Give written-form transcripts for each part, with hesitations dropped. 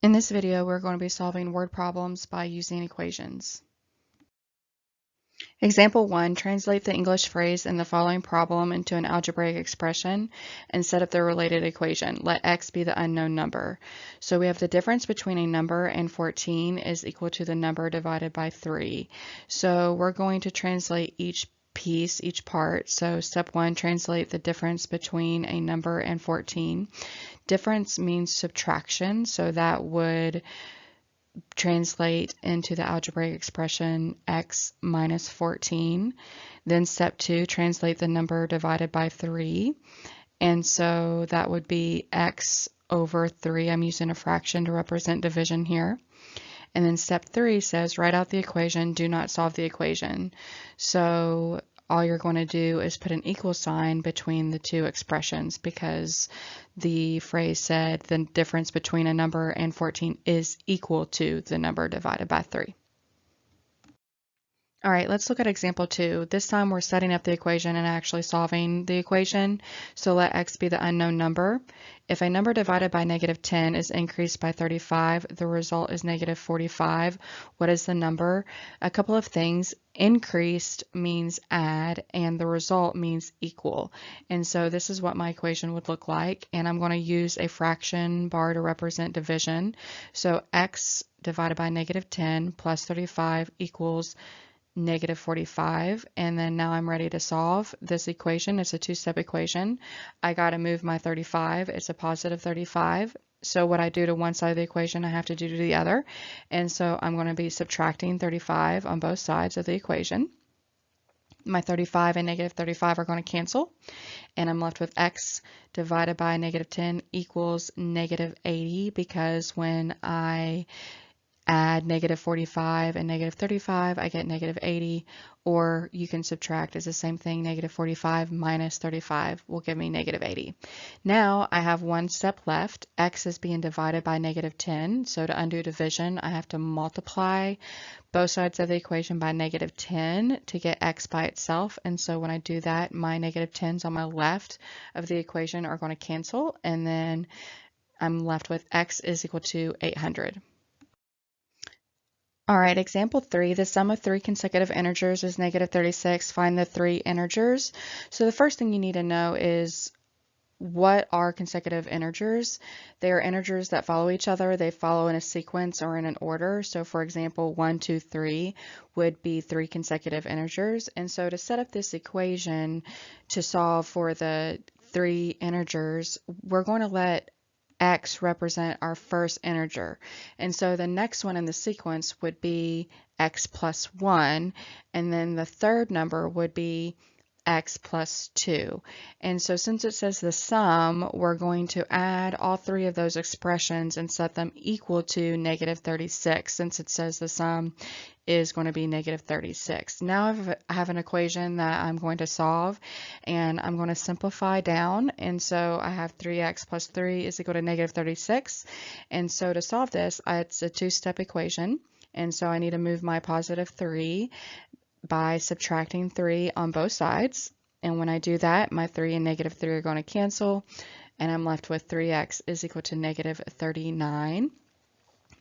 In this video, we're going to be solving word problems by using equations. Example 1, translate the English phrase in the following problem into an algebraic expression and set up the related equation. Let x be the unknown number. So we have the difference between a number and 14 is equal to the number divided by 3. So we're going to translate each piece, each part. So step 1, translate the difference between a number and 14. Difference means subtraction, so that would translate into the algebraic expression x minus 14. Then step 2, translate the number divided by 3. And so that would be x over 3. I'm using a fraction to represent division here. And then step 3 says write out the equation, do not solve the equation. So all you're going to do is put an equal sign between the two expressions because the phrase said the difference between a number and 14 is equal to the number divided by 3. All right, let's look at example 2. This time we're setting up the equation and actually solving the equation. So let x be the unknown number. If a number divided by negative 10 is increased by 35, the result is negative 45. What is the number? A couple of things. Increased means add, and the result means equal. And so this is what my equation would look like. And I'm going to use a fraction bar to represent division. So x divided by negative 10 plus 35 equals negative 45, and then now I'm ready to solve this equation. It's a two-step equation. I got to move my 35. It's a positive 35. So what I do to one side of the equation, I have to do to the other. And so I'm going to be subtracting 35 on both sides of the equation. My 35 and negative 35 are going to cancel, and I'm left with x divided by negative 10 equals negative 80, because when I add negative 45 and negative 35, I get negative 80, or you can subtract. It's the same thing. Negative 45 minus 35 will give me negative 80. Now I have one step left. X is being divided by negative 10, so to undo division, I have to multiply both sides of the equation by negative 10 to get x by itself. And so when I do that, my negative 10s on my left of the equation are going to cancel, and then I'm left with x is equal to 800. All right, example 3, the sum of three consecutive integers is negative 36. Find the three integers. So the first thing you need to know is what are consecutive integers? They are integers that follow each other. They follow in a sequence or in an order. So for example, 1, 2, 3 would be three consecutive integers. And so to set up this equation to solve for the three integers, we're going to let x represent our first integer. And so the next one in the sequence would be x plus 1, and then the third number would be x plus 2. And so since it says the sum, we're going to add all three of those expressions and set them equal to negative 36, since it says the sum is going to be negative 36. Now I have an equation that I'm going to solve, and I'm going to simplify down. And so I have 3x plus 3 is equal to negative 36. And so to solve this, it's a two-step equation. And so I need to move my positive 3 by subtracting 3 on both sides. And when I do that, my 3 and negative 3 are going to cancel, and I'm left with 3x is equal to negative 39.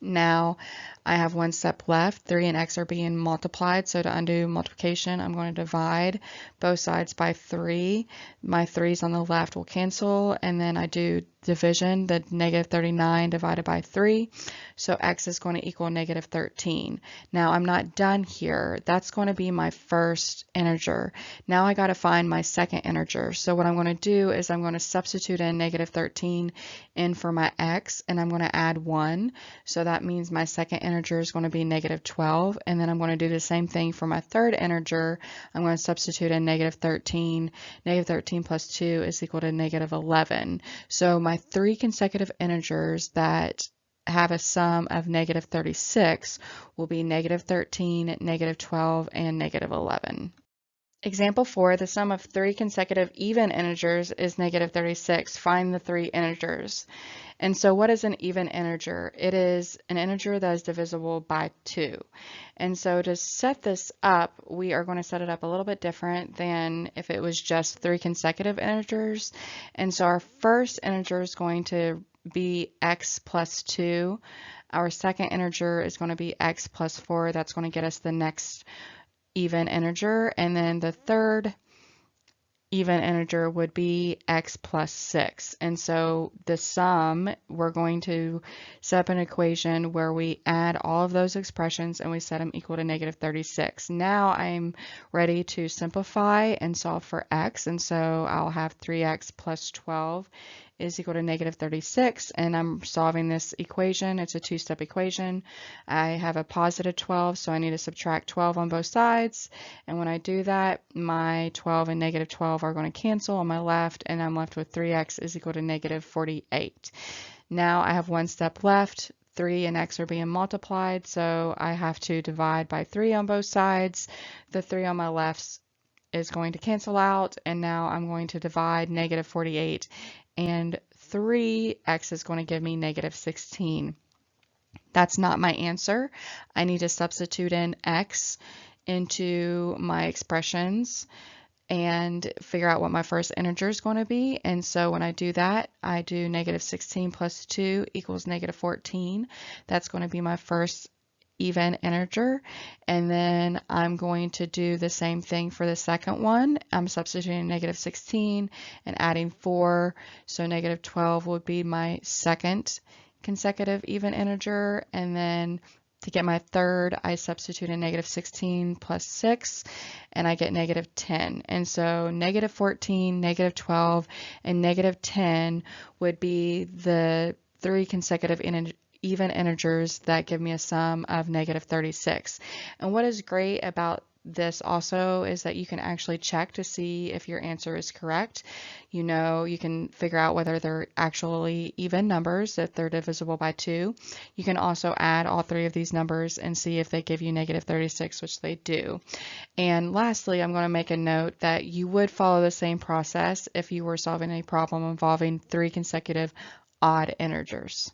Now I have one step left. 3 and x are being multiplied, so to undo multiplication, I'm going to divide both sides by 3. My 3's on the left will cancel, and then I do division, the negative 39 divided by 3, so x is going to equal negative 13. Now I'm not done here. That's going to be my first integer. Now I got to find my second integer. So what I'm going to do is I'm going to substitute in negative 13 in for my x, and I'm going to add 1. So that means my second integer is going to be negative 12, and then I'm going to do the same thing for my third integer. I'm going to substitute in negative 13. Negative 13 plus 2 is equal to negative 11. So my three consecutive integers that have a sum of negative 36 will be negative 13, negative 12, and negative 11. Example 4, the sum of three consecutive even integers is negative 36. Find the three integers. And so what is an even integer? It is an integer that is divisible by 2. And so to set this up, we are going to set it up a little bit different than if it was just three consecutive integers. And so our first integer is going to be x plus 2. Our second integer is going to be x plus 4. That's going to get us the next even integer. And then the third even integer would be x plus 6. And so the sum, we're going to set up an equation where we add all of those expressions and we set them equal to negative 36. Now I'm ready to simplify and solve for x. And so I'll have 3x plus 12 is equal to negative 36, and I'm solving this equation. It's a two-step equation. I have a positive 12, so I need to subtract 12 on both sides, and when I do that, my 12 and negative 12 are going to cancel on my left, and I'm left with 3x is equal to negative 48. Now I have one step left. 3 and x are being multiplied, so I have to divide by 3 on both sides. The 3 on my left is going to cancel out, and now I'm going to divide negative 48 and 3x is going to give me negative 16. That's not my answer. I need to substitute in x into my expressions and figure out what my first integer is going to be. And so when I do that, I do negative 16 plus 2 equals negative 14. That's going to be my first even integer, and then I'm going to do the same thing for the second one. I'm substituting negative 16 and adding 4, so negative 12 would be my second consecutive even integer, and then to get my third, I substitute in negative 16 plus 6, and I get negative 10. And so negative 14, negative 12, and negative 10 would be the three consecutive even integers that give me a sum of negative 36. And what is great about this also is that you can actually check to see if your answer is correct. You know, you can figure out whether they're actually even numbers, if they're divisible by 2. You can also add all three of these numbers and see if they give you negative 36, which they do. And lastly, I'm going to make a note that you would follow the same process if you were solving a problem involving three consecutive odd integers.